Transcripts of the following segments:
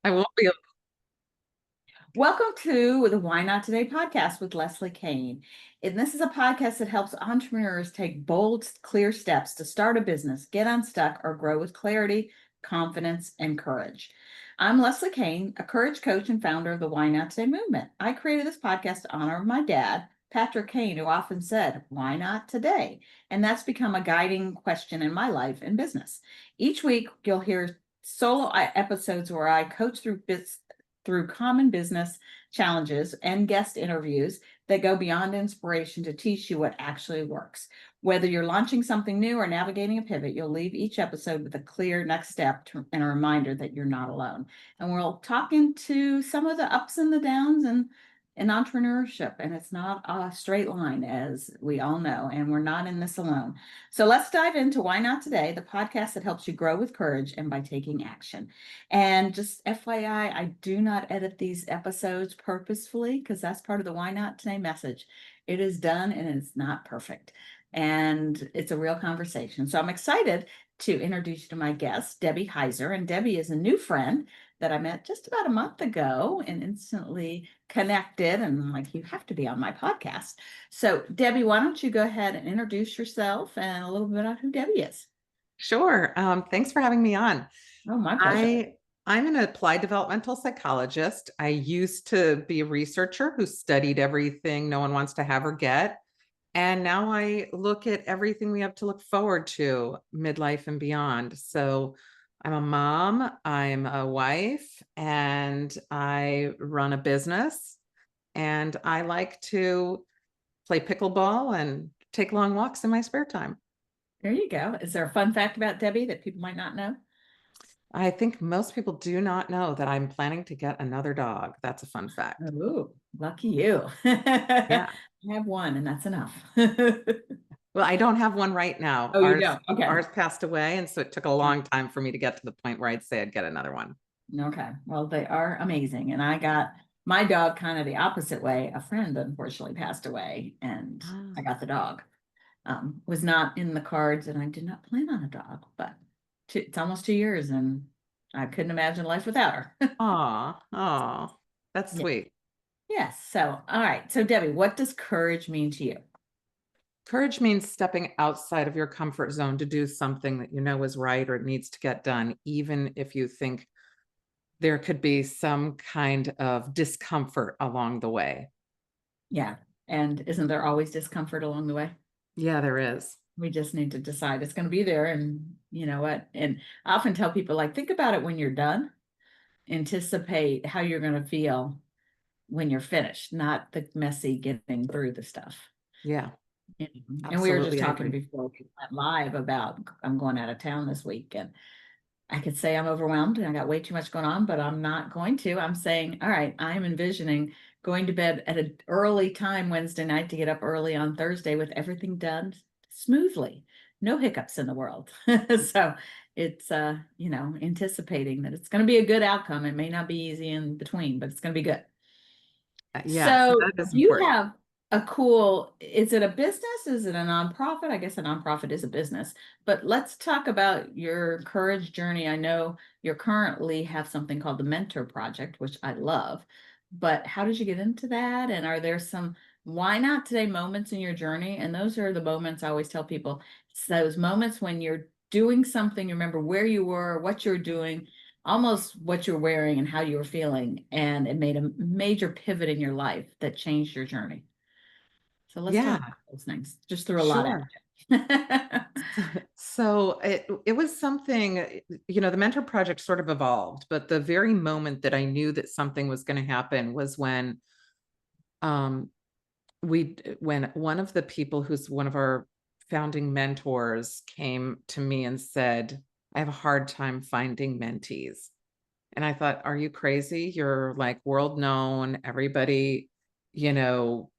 I won't be. Welcome to the Why Not Today podcast with Leslie Kane. And this is a podcast that helps entrepreneurs take bold, clear steps to start a business, get unstuck, or grow with clarity, confidence, and courage. I'm Leslie Kane, a courage coach and founder of the Why Not Today movement. I created this podcast to honor my dad, Patrick Kane, who often said, "Why not today?" And that's become a guiding question in my life and business. Each week, you'll hear solo episodes where I coach through common business challenges and guest interviews that go beyond inspiration to teach you what actually works. Whether you're launching something new or navigating a pivot, you'll leave each episode with a clear next step and a reminder that you're not alone. And we'll talk into some of the ups and the downs and in entrepreneurship. And it's not a straight line, as we all know, and we're not in this alone. So let's dive into Why Not Today, the podcast that helps you grow with courage and by taking action. And just FYI, I do not edit these episodes purposefully because that's part of the Why Not Today message. It is done and it's not perfect. And it's a real conversation. So I'm excited to introduce you to my guest, Debbie Heiser. And Debbie is a new friend that I met just about a month ago and instantly connected. And I'm like, you have to be on my podcast. So, Debbie, why don't you go ahead and introduce yourself and a little bit about who Debbie is? Sure. Thanks for having me on. Oh, my pleasure. I'm an applied developmental psychologist. I used to be a researcher who studied everything no one wants to have or get. And now I look at everything we have to look forward to, midlife and beyond. So I'm a mom, I'm a wife, and I run a business. And I like to play pickleball and take long walks in my spare time. There you go. Is there a fun fact about Debbie that people might not know? I think most people do not know that I'm planning to get another dog. That's a fun fact. Oh, lucky you. Yeah. I have one, and that's enough. Well, I don't have one right now. Oh, you Ours don't? Okay. ours passed away, and so it took a long time for me to get to the point where I'd say I'd get another one. Okay. Well, they are amazing. And I got my dog kind of the opposite way. A friend unfortunately passed away, and I Ah. got the dog. Was not in the cards, and I did not plan on a dog, but it's almost 2 years, and I couldn't imagine life without her. Aw, aw, that's Yeah. sweet. Yes. So, all right. So, Debbie, what does courage mean to you? Courage means stepping outside of your comfort zone to do something that you know is right or needs to get done, even if you think there could be some kind of discomfort along the way. Yeah. And isn't there always discomfort along the way? Yeah, there is. We just need to decide it's going to be there. And you know what? And I often tell people, like, think about it when you're done, anticipate how you're going to feel when you're finished, not the messy getting through the stuff. Yeah, And we were just absolutely. I talking agree. before we went live about I'm going out of town this week, and I could say I'm overwhelmed and I got way too much going on, but I'm not going to. I'm saying, all right, I'm envisioning going to bed at an early time Wednesday night to get up early on Thursday with everything done smoothly, no hiccups in the world. So it's anticipating that it's going to be a good outcome. It may not be easy in between, but it's going to be good. Yes, So that is you important. have a cool, is it a business? Is it a nonprofit? I guess a nonprofit is a business, but let's talk about your courage journey. I know you currently have something called the Mentor Project, which I love, but how did you get into that? And are there some why not today moments in your journey? And those are the moments I always tell people. It's those moments when you're doing something, you remember where you were, what you're doing, almost what you're wearing and how you were feeling, and it made a major pivot in your life that changed your journey. So let's talk Yeah, about those things. Just threw a lot at sure. you. So it was something, the mentor project sort of evolved, but the very moment that I knew that something was going to happen was when um when one of the people who's one of our founding mentors came to me and said, I have a hard time finding mentees. And I thought, are you crazy? You're like world known. Everybody, you know,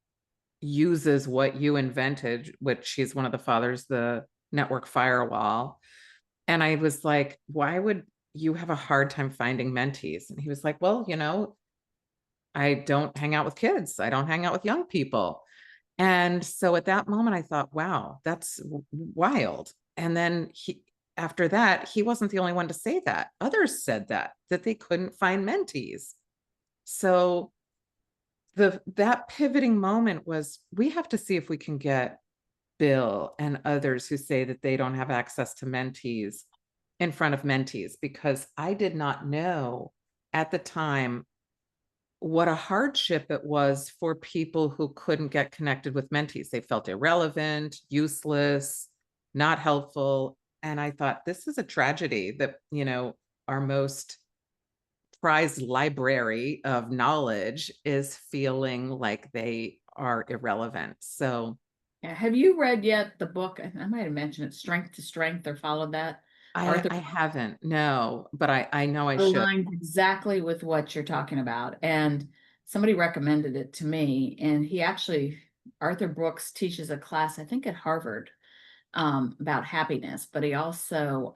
uses what you invented, which she's one of the fathers, the network firewall. And I was like, why would you have a hard time finding mentees? And he was like, well, I don't hang out with kids. I don't hang out with young people. And so at that moment, I thought, wow, that's wild. And then after that, he wasn't the only one to say that. Others said that they couldn't find mentees. So that pivoting moment was, we have to see if we can get Bill and others who say that they don't have access to mentees in front of mentees, because I did not know at the time what a hardship it was for people who couldn't get connected with mentees. They felt irrelevant, useless, not helpful. And I thought, this is a tragedy that, our most prized library of knowledge is feeling like they are irrelevant. So Yeah. Have you read yet the book? I might have mentioned it, Strength to Strength, or followed that. I Arthur I haven't, no, but I know I should. aligns exactly with what you're talking about. And somebody recommended it to me. And Arthur Brooks teaches a class, I think at Harvard, about happiness, but he also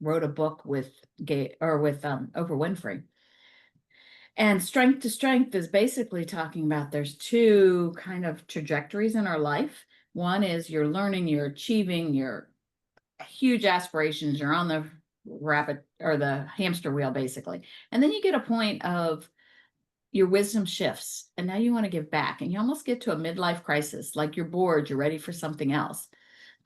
wrote a book with Oprah Winfrey. And Strength to Strength is basically talking about there's two kind of trajectories in our life. One is you're learning, you're achieving your huge aspirations, you're on the rapid or the hamster wheel, basically. And then you get a point of your wisdom shifts, and now you want to give back, and you almost get to a midlife crisis, like you're bored, you're ready for something else.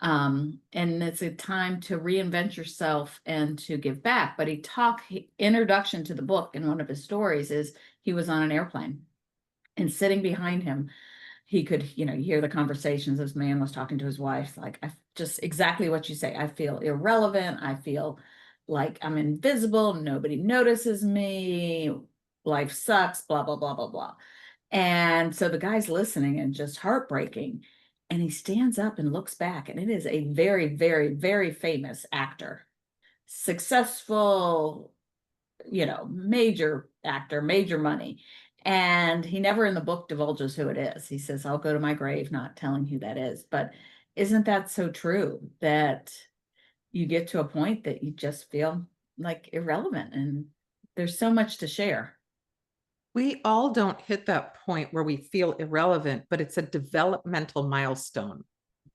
And it's a time to reinvent yourself and to give back. But introduction to the book in one of his stories is he was on an airplane, and sitting behind him, he could, you hear the conversations. This man was talking to his wife, like, I just exactly what you say. I feel irrelevant. I feel like I'm invisible. Nobody notices me. Life sucks, blah, blah, blah, blah, blah. And so the guy's listening and just heartbreaking. And he stands up and looks back, and it is a very, very, very famous actor, successful, major actor, major money. And he never in the book divulges who it is. He says, I'll go to my grave not telling who that is. But isn't that so true, that you get to a point that you just feel like irrelevant, and there's so much to share? We all don't hit that point where we feel irrelevant, but it's a developmental milestone.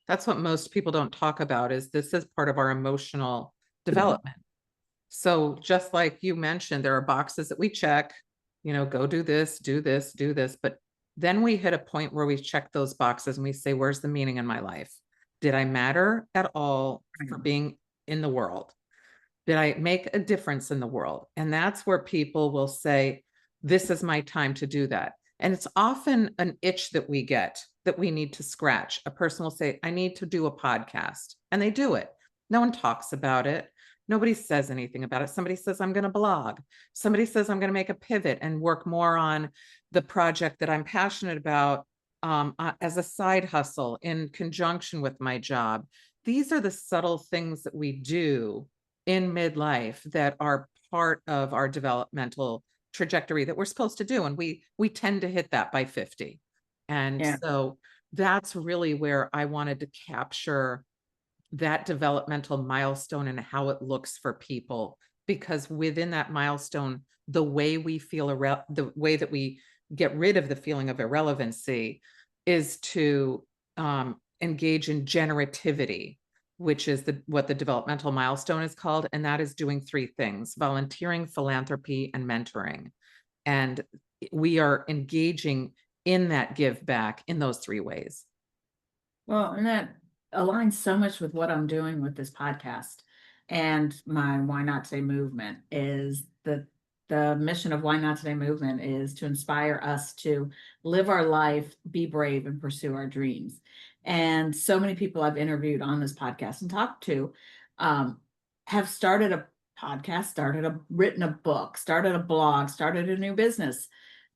That's what most people don't talk about, is this is part of our emotional development. So just like you mentioned, there are boxes that we check, go do this, do this, do this. But then we hit a point where we check those boxes and we say, where's the meaning in my life? Did I matter at all for being in the world? Did I make a difference in the world? And that's where people will say, this is my time to do that. And it's often an itch that we get that we need to scratch. A person will say, I need to do a podcast, and they do it. No one talks about it. Nobody says anything about it. Somebody says, I'm going to blog. Somebody says, I'm going to make a pivot and work more on the project that I'm passionate about as a side hustle in conjunction with my job. These are the subtle things that we do in midlife that are part of our developmental trajectory that we're supposed to do. And we tend to hit that by 50. And Yeah. so that's really where I wanted to capture that developmental milestone and how it looks for people, because within that milestone, the way we feel the way that we get rid of the feeling of irrelevancy is to engage in generativity, which is what the developmental milestone is called. And that is doing three things: volunteering, philanthropy, and mentoring. And we are engaging in that give back in those three ways. Well, and that aligns so much with what I'm doing with this podcast, and my Why Not Today movement. Is the mission of Why Not Today movement is to inspire us to live our life, be brave, and pursue our dreams. And so many people I've interviewed on this podcast and talked to have started a podcast, written a book, started a blog, started a new business,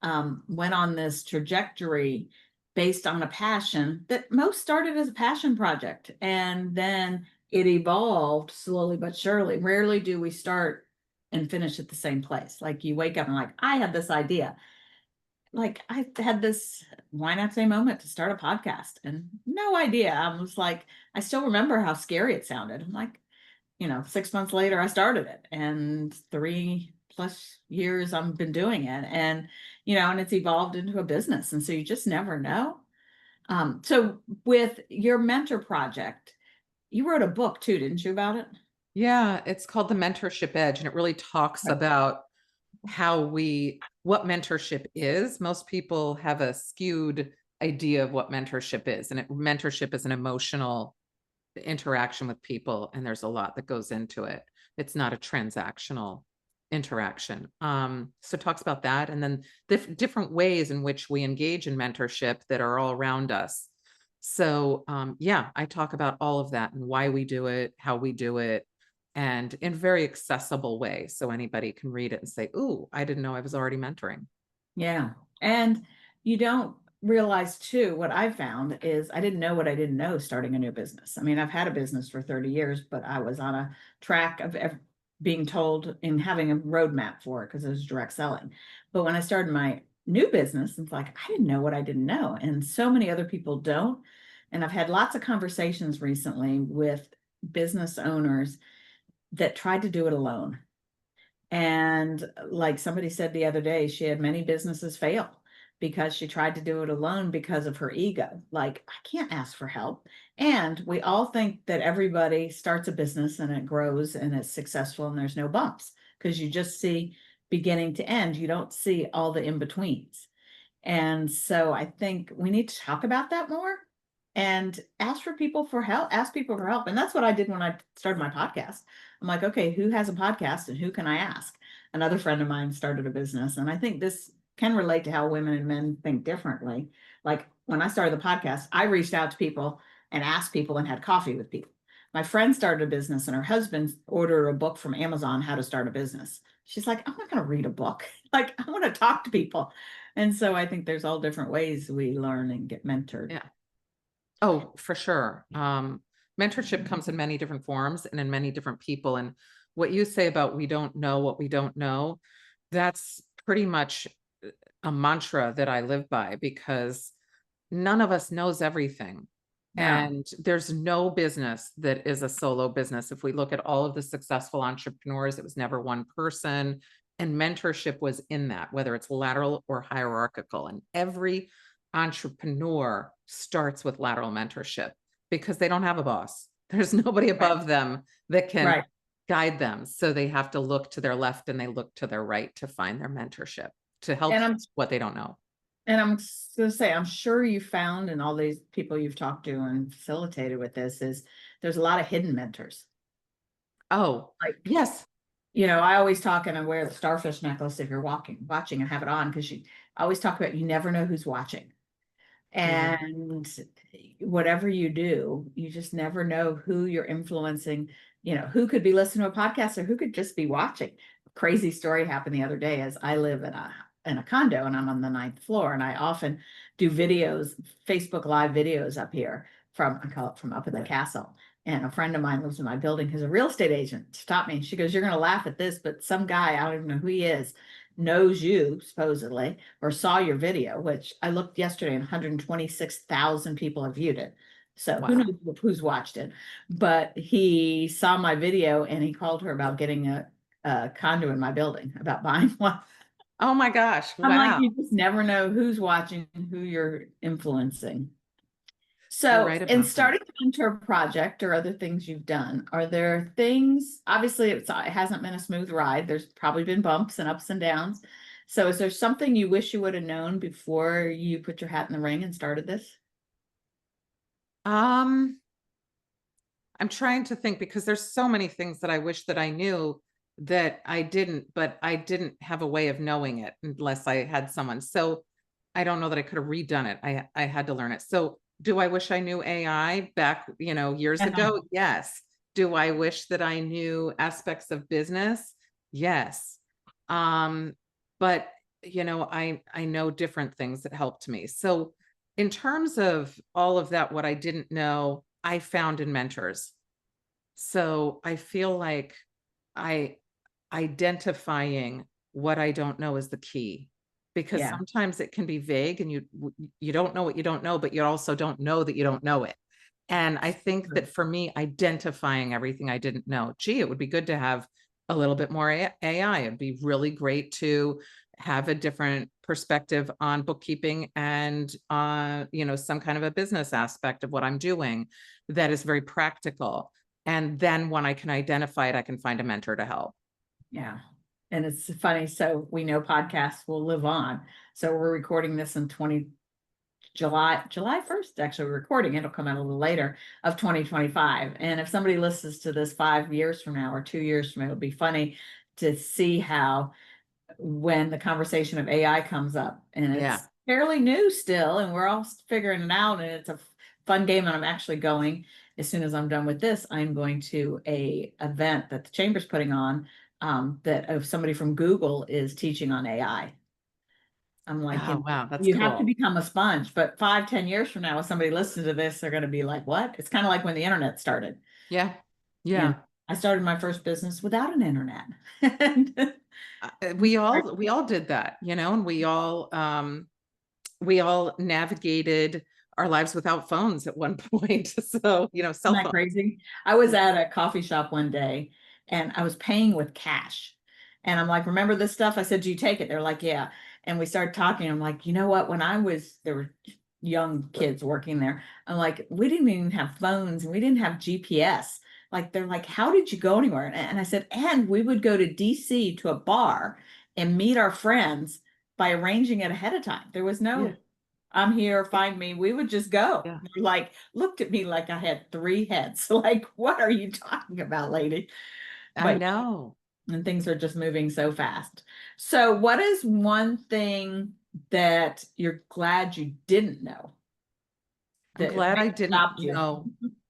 went on this trajectory based on a passion that most started as a passion project, and then it evolved slowly but surely. Rarely do we start and finish at the same place. Like, you wake up and like, I had this idea. Like, I had this Why Not Say moment to start a podcast, and no idea. I was like, I still remember how scary it sounded. I'm like, 6 months later, I started it, and 3+ years I've been doing it, and and it's evolved into a business. And so you just never know. So with your mentor project, you wrote a book too, didn't you, about it? Yeah, it's called the Mentorship Edge, and it really talks Right. about what mentorship is. Most people have a skewed idea of what mentorship is, and mentorship is an emotional interaction with people, and there's a lot that goes into it. It's not a transactional interaction. So it talks about that, and then the different ways in which we engage in mentorship that are all around us. So yeah, I talk about all of that and why we do it, how we do it, and in a very accessible way. So anybody can read it and say, "Ooh, I didn't know I was already mentoring." Yeah. And you don't realize too, what I found is I didn't know what I didn't know starting a new business. I mean, I've had a business for 30 years, but I was on a track of being told and having a roadmap for it because it was direct selling. But when I started my new business, it's like I didn't know what I didn't know. And so many other people don't. And I've had lots of conversations recently with business owners that tried to do it alone. And like somebody said the other day, she had many businesses fail because she tried to do it alone because of her ego. Like, I can't ask for help. And we all think that everybody starts a business and it grows and it's successful and there's no bumps because you just see beginning to end. You don't see all the in betweens. And so I think we need to talk about that more and ask for people for help, ask people for help. And that's what I did when I started my podcast. I'm like, okay, who has a podcast and who can I ask? Another friend of mine started a business. And I think this can relate to how women and men think differently. Like when I started the podcast, I reached out to people and asked people and had coffee with people. My friend started a business and her husband ordered a book from Amazon, How to Start a Business. She's like, I'm not going to read a book. Like, I want to talk to people. And so I think there's all different ways we learn and get mentored. Yeah. Oh, for sure. Mentorship comes in many different forms and in many different people. And what you say about we don't know what we don't know, that's pretty much a mantra that I live by because none of us knows everything. Yeah, And there's no business that is a solo business. If we look at all of the successful entrepreneurs, it was never one person. And mentorship was in that, whether it's lateral or hierarchical. And every entrepreneur starts with lateral mentorship because they don't have a boss. There's nobody right, above them that can right. guide them. So they have to look to their left and they look to their right to find their mentorship to help And I'm what they don't know. and I'm going to say, I'm sure you found in all these people you've talked to and facilitated with this is there's a lot of hidden mentors. Oh, Like, yes. I always talk and I wear the starfish necklace if you're watching and have it on because I always talk about you never know who's watching. Mhm. And whatever you do, you just never know who you're influencing, who could be listening to a podcast or who could just be watching. Crazy story happened the other day as I live in a condo and I'm on the 9th floor and I often do videos, Facebook live videos up here I call it from up in the castle. And a friend of mine lives in my building who's a real estate agent stopped me. She goes, "You're gonna laugh at this, but some guy, I don't even know who he is, knows you supposedly or saw your video," which I looked yesterday and 126,000 people have viewed it. So who Wow. knows who's watched it, but he saw my video and he called her about getting a condo in my building, about buying one. Oh my gosh. I'm like, Wow. you just never know who's watching, who you're influencing. You're So, right in about that. starting a mentor project or other things you've done, are there things, obviously it hasn't been a smooth ride. There's probably been bumps and ups and downs. So, is there something you wish you would have known before you put your hat in the ring and started this? Um, I'm trying to think because there's so many things that I wish that I knew that I didn't, but I didn't have a way of knowing it unless I had someone. So I don't know that I could have redone it. I had to learn it. So do I wish I knew AI back, years Uh-huh. ago? Yes. Do I wish that I knew aspects of business? Yes. Um, but I know different things that helped me. So in terms of all of that, what I didn't know, I found in mentors. So I feel like I identifying what I don't know is the key because Yeah. sometimes it can be vague and you don't know what you don't know, but you also don't know that you don't know it. And I think that for me, identifying everything I didn't know, gee, it would be good to have a little bit more AI. It'd be really great to have a different perspective on bookkeeping and some kind of a business aspect of what I'm doing that is very practical. And then when I can identify it, I can find a mentor to help. Yeah. And it's funny. So we know podcasts will live on. So we're recording this in July 1st, actually we're recording. It'll come out a little later of 2025. And if somebody listens to this 5 years from now or 2 years from now, it'll be funny to see how when the conversation of AI comes up, and Yeah. it's fairly new still, and we're all figuring it out, and it's a fun game. And I'm actually going, as soon as I'm done with this, I'm going to a event that the chamber's putting on, that of somebody from Google is teaching on AI. I'm like, Oh, wow. That's you have to cool. become a sponge, but 5, 10 years from now, if somebody listens to this, they're going to be like, what? It's kind of like when the internet started. Yeah. And Yeah. I started my first business without an internet. And We all did that, and we all navigated our lives without phones at one point. So, isn't cell that phone. crazy? I was Yeah. at a coffee shop one day and I was paying with cash. And I'm like, remember this stuff? I said, do you take it? They're like, yeah. And we started talking. I'm like, you know what? There were young kids working there. I'm like, we didn't even have phones and we didn't have GPS. Like, they're like, how did you go anywhere? And I said, and we would go to DC to a bar and meet our friends by arranging it ahead of time. There was Yeah. no I'm here, find me. We would just go. Yeah. They like looked at me like I had 3 heads. Like, what are you talking about, lady? I But know. and things are just moving so fast. So, what is one thing that you're glad you didn't know I'm that glad I maybe didn't stopped you? know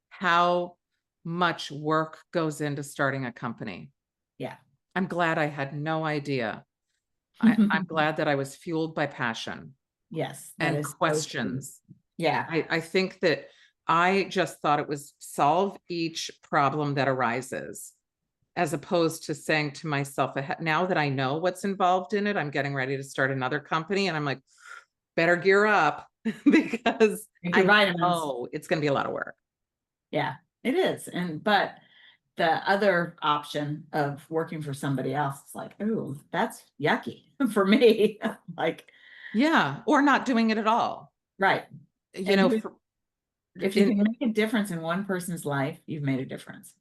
how much work goes into starting a company. Yeah. I'm glad I had no idea. I'm glad that I was fueled by passion Yes, that and is so true. questions. Yeah. I think that I just thought it was solve each problem that arises, as opposed to saying to myself, now that I know what's involved in it, I'm getting ready to start another company. And I'm like, better gear up because Take your I vitamins. know it's going to be a lot of work. Yeah, it is. But the other option of working for somebody else is like, oh, that's yucky for me. Like, Yeah. Or not doing it at all. right. You And know, if you in, can make a difference in one person's life, you've made a difference.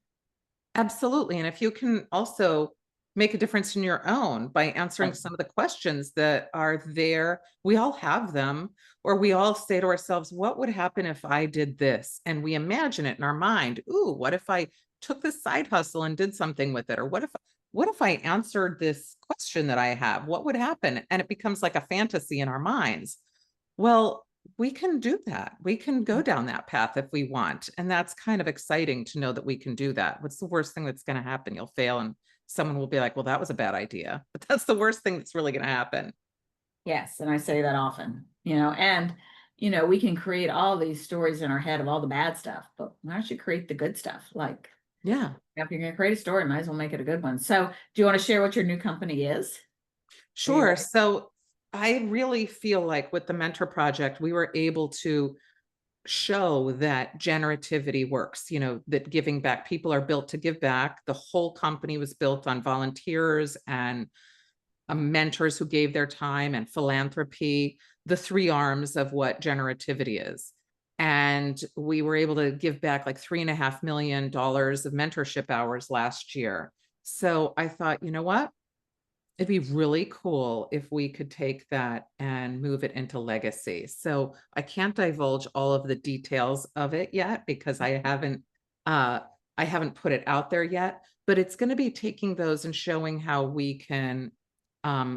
absolutely. And if you can also make a difference in your own by answering Right. some of the questions that are there, we all have them, or we all say to ourselves, what would happen if I did this? And we imagine it in our mind. Ooh, what if I took this side hustle and did something with it? Or what if I answered this question that I have? What would happen? And it becomes like a fantasy in our minds. Well, we can do that. We can go down that path if we want. And that's kind of exciting to know that we can do that. What's the worst thing that's going to happen? You'll fail and someone will be like, well, that was a bad idea. But that's the worst thing that's really going to happen. Yes. And I say that often, we can create all these stories in our head of all the bad stuff, but why don't you create the good stuff? Like, Yeah, if you're going to create a story, might as well make it a good one. So, do you want to share what your new company is? Are you sure. ready? So I really feel like with the Mentor Project, we were able to show that generativity works, that giving back, people are built to give back. The whole company was built on volunteers and mentors who gave their time and philanthropy, the three arms of what generativity is. And we were able to give back like $3.5 million of mentorship hours last year. So I thought, you know what? It'd be really cool if we could take that and move it into legacy. So I can't divulge all of the details of it yet because uh I haven't put it out there yet, but it's going to be taking those and showing how we can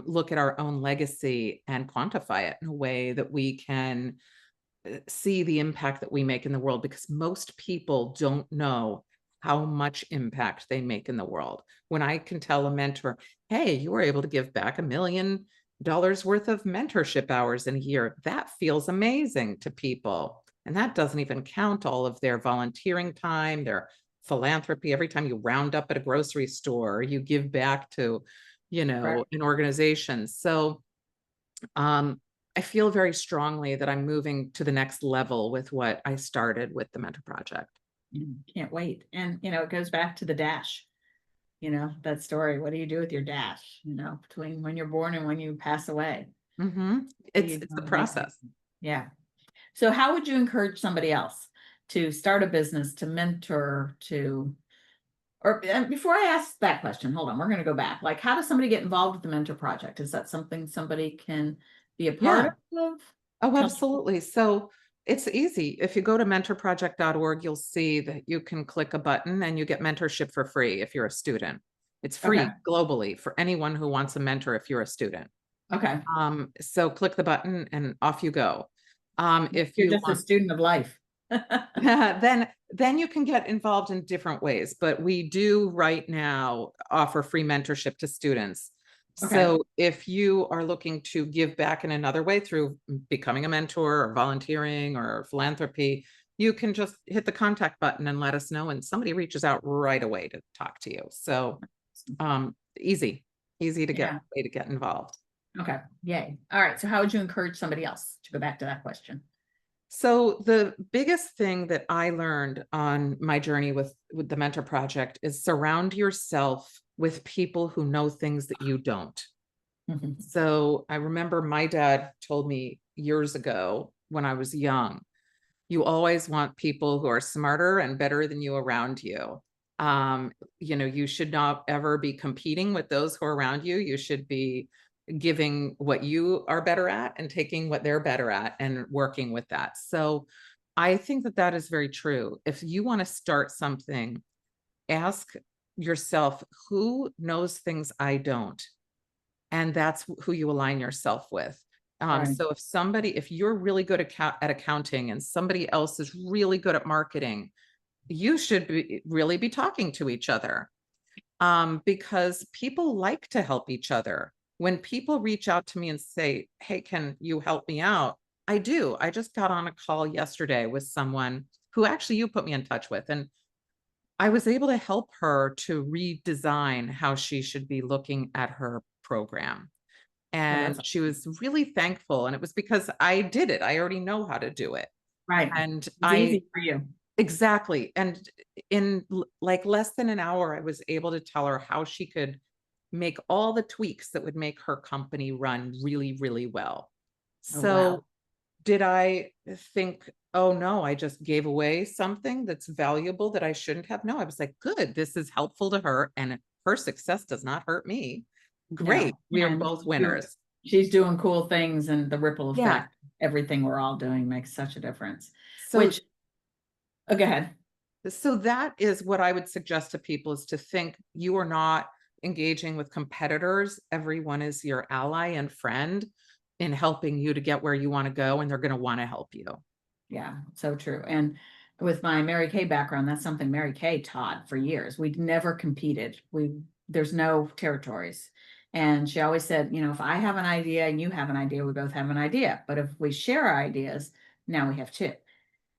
look at our own legacy and quantify it in a way that we can see the impact that we make in the world, because most people don't know how much impact they make in the world. When I can tell a mentor, hey, you were able to give back $1 million worth of mentorship hours in a year, that feels amazing to people. And that doesn't even count all of their volunteering time, their philanthropy. Every time you round up at a grocery store, you give back to, Right. an organization. So um, I feel very strongly that I'm moving to the next level with what I started with the Mentor Project. Can't wait. And, it goes back to the dash, that story. What do you do with your dash, between when you're born and when you pass away? Mm-hmm. What do It's you it's the do to make process. Yeah. So how would you encourage somebody else to start a business, to mentor, to Or before I ask that question, hold on, we're going to go back. Like, how does somebody get involved with the mentor project? Is that something somebody can be a part Yeah. of? Oh, Tell me. absolutely. So it's easy. If you go to mentorproject.org, you'll see that you can click a button and you get mentorship for free if you're a student. It's Okay. free globally for anyone who wants a mentor if you're a student. Okay. So click the button and off you go. If You're you just a want, student of life. then you can get involved in different ways. But we do right now offer free mentorship to students. Okay. So if you are looking to give back in another way through becoming a mentor or volunteering or philanthropy, you can just hit the contact button and let us know, and somebody reaches out right away to talk to you. So easy, easy to get Yeah. way to get involved. Okay. Yay. All right. So how would you encourage somebody else to go back to that question? So the biggest thing that I learned on my journey with the Mentor Project is surround yourself with people who know things that you don't. Mhm. So I remember my dad told me years ago when I was young, you always want people who are smarter and better than you around you. You should not ever be competing with those who are around you. You should be giving what you are better at and taking what they're better at and working with that. So I think that that is very true. If you want to start something, ask yourself, who knows things I don't? And that's who you align yourself with. Right. So if you're really good at accounting and somebody else is really good at marketing, you should really be talking to each other, because people like to help each other. When people reach out to me and say, hey, can you help me out? I do. I just got on a call yesterday with someone who actually you put me in touch with, and I was able to help her to redesign how she should be looking at her program. Oh, that's And she was really thankful. And it was because I did it. I already know how to do it. right. And It's easy for you. exactly. And in like less than an hour, I was able to tell her how she could make all the tweaks that would make her company run really, really well. Oh, wow. So did I think, oh no, I just gave away something that's valuable that I shouldn't have? No, I was like, good, this is helpful to her and her success does not hurt me. Great. No. We are And both winners. she's doing cool things, and the ripple Yeah. effect, everything we're all doing makes such a difference. So Which, oh, go ahead. so that is what I would suggest to people, is to think you are not engaging with competitors. Everyone is your ally and friend in helping you to get where you want to go, and they're going to want to help you. Yeah, so true. And with my Mary Kay background, that's something Mary Kay taught for years. We never competed. There's no territories. And she always said, if I have an idea and you have an idea, we both have an idea. But if we share our ideas, now we have two.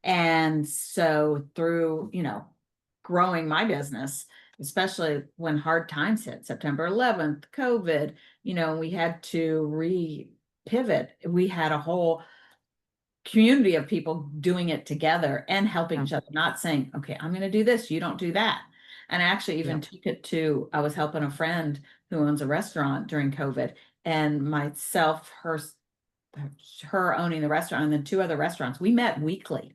And so through, growing my business, especially when hard times hit, September 11th, COVID, we had to pivot. We had a whole community of people doing it together and helping Yeah. each other, not saying, okay, I'm going to do this, you don't do that. And I actually Yeah. even took it to, I was helping a friend who owns a restaurant during COVID, and myself, her owning the restaurant, and then two other restaurants, we met weekly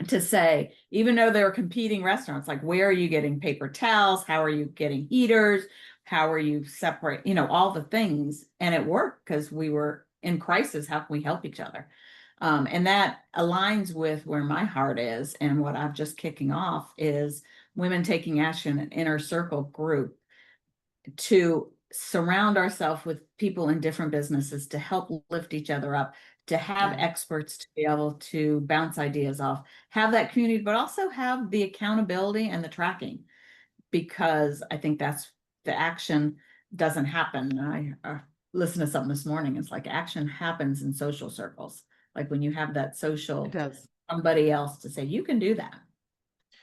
to say, even though they were competing restaurants, like, where are you getting paper towels? How are you getting heaters? How are you separate, all the things. And it worked because we were in crisis. How can we help each other? And that aligns with where my heart is. And what I'm just kicking off is Women Taking Action, an inner circle group to surround ourselves with people in different businesses to help lift each other up, to have Yeah. experts to be able to bounce ideas off, have that community, but also have the accountability and the tracking, because I think that's the action doesn't happen. I listened to something this morning. It's like action happens in social circles. Like when you have that It social does. somebody else to say, you can do that.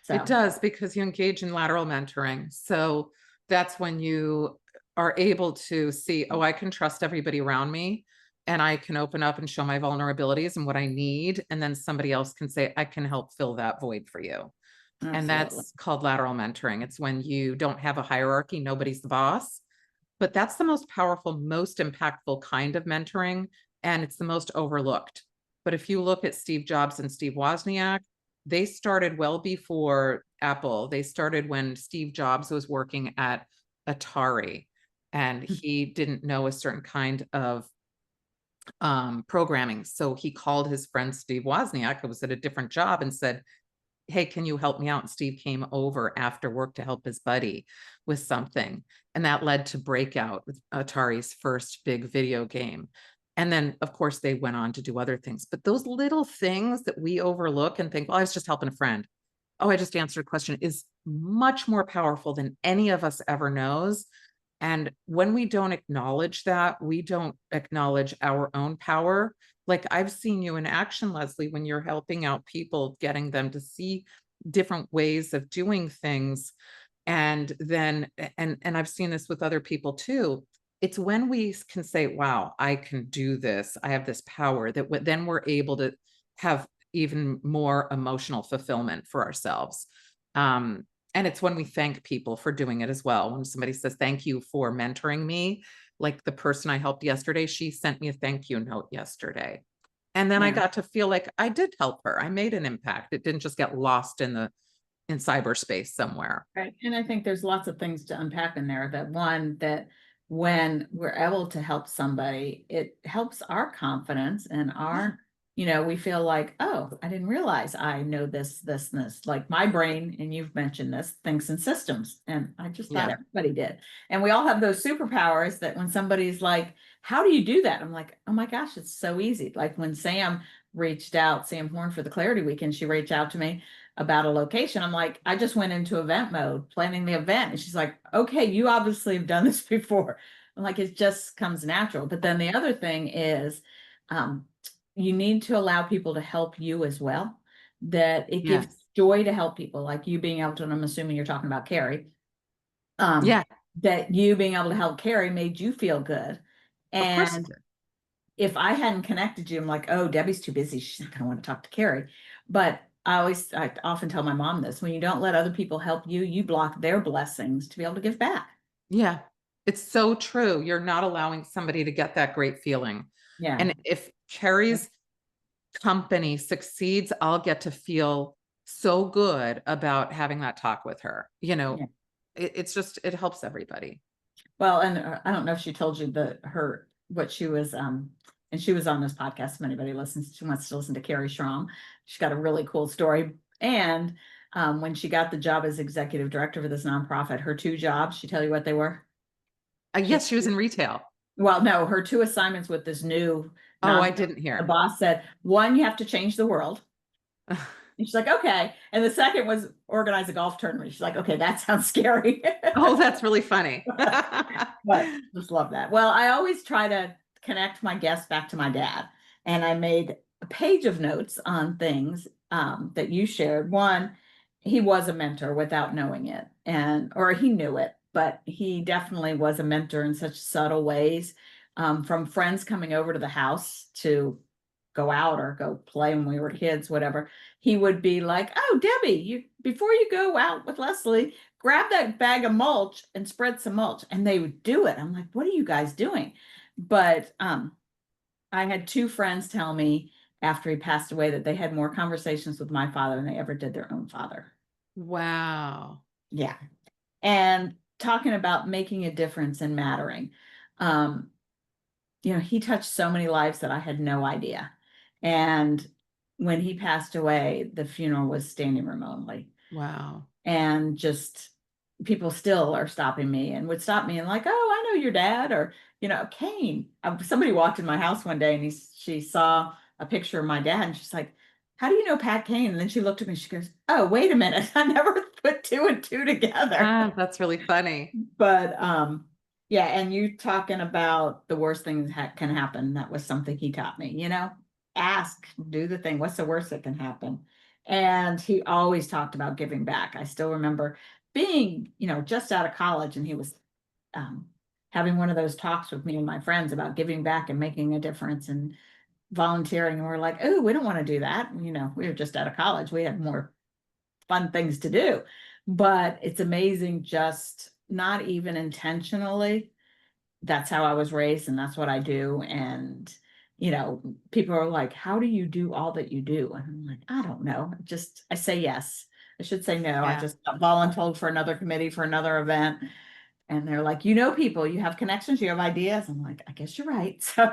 It So, does, because you engage in lateral mentoring. So that's when you are able to see, oh, I can trust everybody around me and I can open up and show my vulnerabilities and what I need. And then somebody else can say, I can help fill that void for you. And absolutely. that's called lateral mentoring. It's when you don't have a hierarchy, nobody's the boss. But that's the most powerful, most impactful kind of mentoring. And it's the most overlooked. But if you look at Steve Jobs and Steve Wozniak, they started well before Apple. They started when Steve Jobs was working at Atari, and he didn't know a certain kind of programming. So he called his friend Steve Wozniak, who was at a different job, and said, hey, can you help me out? And Steve came over after work to help his buddy with something. And that led to Breakout, Atari's first big video game. And then, of course, they went on to do other things. But those little things that we overlook and think, well, I was just helping a friend. Oh, I just answered a question is much more powerful than any of us ever knows. And when we don't acknowledge that, we don't acknowledge our own power. Like I've seen you in action, Leslie, when you're helping out people, getting them to see different ways of doing things. And then, and I've seen this with other people too. It's when we can say, wow, I can do this. I have this power that then we're able to have even more emotional fulfillment for ourselves. And it's when we thank people for doing it as well. When somebody says, thank you for mentoring me, like the person I helped yesterday, she sent me a thank you note yesterday. And then I got to feel like I did help her. I made an impact. It didn't just get lost in cyberspace somewhere. Right. And I think there's lots of things to unpack in there. That one, that when we're able to help somebody, it helps our confidence and our, we feel like, oh, I didn't realize I know this, and this. Like my brain, and you've mentioned this, thinks in systems. And I just thought everybody did. And we all have those superpowers that when somebody's like, how do you do that? I'm like, oh my gosh, it's so easy. Like when Sam Horn for the Clarity Weekend, she reached out to me about a location. I'm like, I just went into event mode, planning the event. And she's like, okay, you obviously have done this before. I'm like, it just comes natural. But then the other thing is, you need to allow people to help you as well. That it gives joy to help people, like you being able to, and I'm assuming you're talking about Carrie. That you being able to help Carrie made you feel good. Of course. And if I hadn't connected you, I'm like, oh, Debbie's too busy. She's not going to want to talk to Carrie. But I often tell my mom this, when you don't let other people help you, you block their blessings to be able to give back. Yeah, it's so true. You're not allowing somebody to get that great feeling. Yeah. And if Carrie's company succeeds, I'll get to feel so good about having that talk with her. It's just, it helps everybody. Well, and I don't know if she told you what she was, and she was on this podcast. If anybody listens, she wants to listen to Carrie Schramm. She's got a really cool story. And when she got the job as executive director for this nonprofit, her two jobs, she tell you what they were? Yes, she was in retail. Well, no, her two assignments with this new. Oh, I didn't hear. The boss said, one, you have to change the world. And she's like, okay. And the second was organize a golf tournament. She's like, okay, that sounds scary. Oh, that's really funny. But just love that. Well, I always try to connect my guests back to my dad. And I made a page of notes on things that you shared. One, he was a mentor without knowing it, or he knew it, but he definitely was a mentor in such subtle ways, from friends coming over to the house to go out or go play when we were kids, whatever. He would be like, oh, Debbie, before you go out with Leslie, grab that bag of mulch and spread some mulch. And they would do it. I'm like, what are you guys doing? But I had two friends tell me after he passed away that they had more conversations with my father than they ever did their own father. Wow. Yeah. And talking about making a difference and mattering. He touched so many lives that I had no idea. And when he passed away, the funeral was standing room only. Wow. And just people still are stopping me and would stop me and like, oh, I know your dad, or, Kane. Somebody walked in my house one day and she saw a picture of my dad and she's like, how do you know Pat Kane? And then she looked at me and she goes, oh, wait a minute. I never put two and two together. That's really funny. But, yeah. And you talking about the worst things can happen. That was something he taught me, ask, do the thing. What's the worst that can happen? And he always talked about giving back. I still remember being, just out of college, and he was having one of those talks with me and my friends about giving back and making a difference and volunteering. And we're like, oh, we don't want to do that. We were just out of college. We had more fun things to do. But it's amazing, just not even intentionally. That's how I was raised, and that's what I do. And people are like, how do you do all that you do? And I'm like, I don't know. I say yes. I should say no. I Yeah. just got voluntold for another committee for another event. And they're like, people, you have connections, you have ideas. I'm like, I guess you're right. So,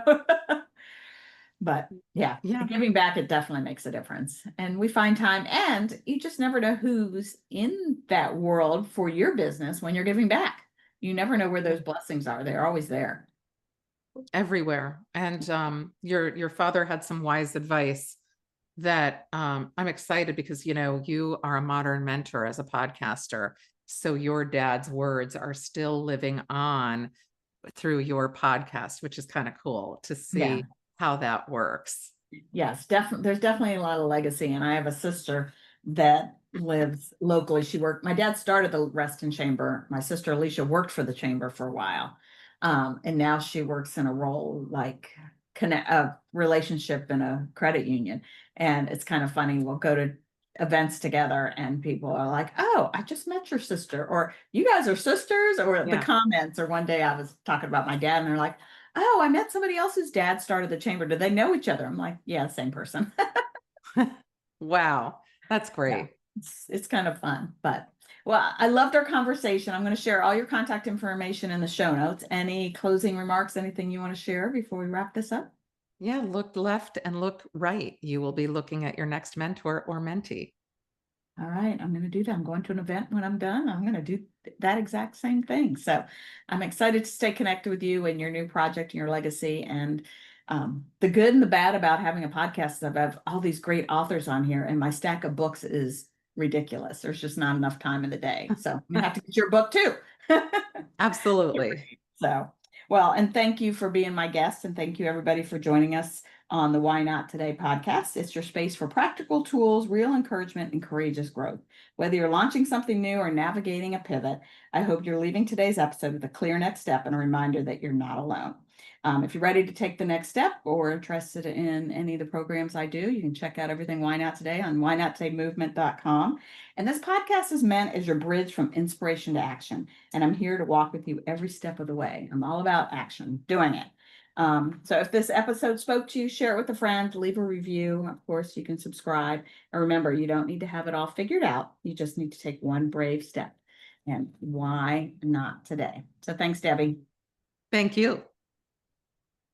but yeah, Yeah. giving back, it definitely makes a difference. And we find time, and you just never know who's in that world for your business when you're giving back. You never know where those blessings are. They're always there. Everywhere. And your father had some wise advice that I'm excited because you are a modern mentor as a podcaster. So your dad's words are still living on through your podcast, which is kind of cool to Yeah. see how that works. Yes, definitely. There's definitely a lot of legacy. And I have a sister that lives locally. My dad started the Reston Chamber. My sister Alicia worked for the chamber for a while. And now she works in a role like a relationship in a credit union. And it's kind of funny. We'll go to events together and people are like, oh, I just met your sister, or you guys are sisters, or the Yeah. comments. Or one day I was talking about my dad and they're like, oh, I met somebody else whose dad started the chamber. Do they know each other? I'm like, yeah, same person. Wow. That's Yeah, great. it's kind of fun. But well, I loved our conversation. I'm going to share all your contact information in the show notes. Any closing remarks, anything you want to share before we wrap this up? Yeah. Look left and look right. You will be looking at your next mentor or mentee. All right, I'm going to do that. I'm going to an event when I'm done. I'm going to do that exact same thing. So I'm excited to stay connected with you and your new project and your legacy. And the good and the bad about having a podcast is I have all these great authors on here, and my stack of books is ridiculous. There's just not enough time in the day. So I'm going to have to get your book too. Absolutely. So, well, and thank you for being my guest, and thank you everybody for joining us on the Why Not Today podcast. It's your space for practical tools, real encouragement, and courageous growth. Whether you're launching something new or navigating a pivot, I hope you're leaving today's episode with a clear next step and a reminder that you're not alone. If you're ready to take the next step or interested in any of the programs I do, you can check out everything Why Not Today on whynotTodayMovement.com. And this podcast is meant as your bridge from inspiration to action. And I'm here to walk with you every step of the way. I'm all about action, doing it. So if this episode spoke to you, share it with a friend, leave a review. Of course, you can subscribe. And remember, you don't need to have it all figured out. You just need to take one brave step. And why not today? So thanks, Debbie. Thank you.